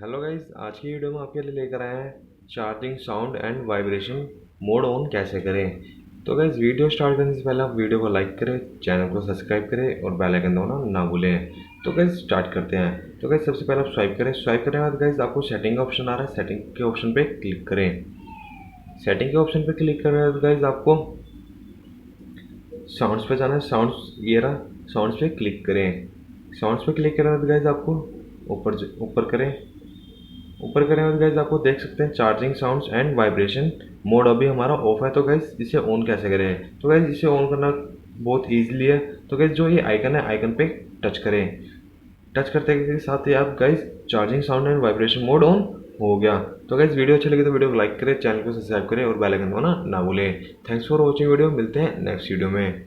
Hello guys, आज की video में आपके लिए लेकर आए हैं charging sound and vibration mode on कैसे करें। तो गाइस, वीडियो स्टार्ट करने से पहले आप वीडियो को लाइक करें, चैनल को सब्सक्राइब करें और बेल आइकन दबाना ना भूलें। तो गाइस स्टार्ट करते हैं। तो गाइस सबसे पहले आप स्वाइप करें। स्वाइप करने के बाद गाइस आपको सेटिंग का ऑप्शन आ रहा है, सेटिंग के ऑप्शन पे क्लिक करें। सेटिंग के ऑप्शन पे क्लिक करने के बाद गाइस आपको साउंड्स पे जाना है। साउंड्स ये रहा, साउंड्स पे क्लिक करें। साउंड्स पे क्लिक करने के बाद गाइस आपको ऊपर ऊपर करें। ऊपर करने के बाद गाइस आपको देख सकते हैं charging sounds and vibration mode अभी हमारा ऑफ है। तो गाइस इसे ऑन कैसे करें? तो गाइस इसे ऑन करना बहुत ईजिली है। तो गाइस जो ये आइकन है, आइकन पे टच करें। टच करते के साथ ही आप guys charging sound and vibration mode on हो गया। तो गाइस वीडियो अच्छी लगी तो वीडियो को लाइक करें, चैनल को सब्सक्राइब करें और बेल आइकन दबाना ना भूलें। Thanks for watching video. मिलते हैं नेक्स्ट वीडियो में।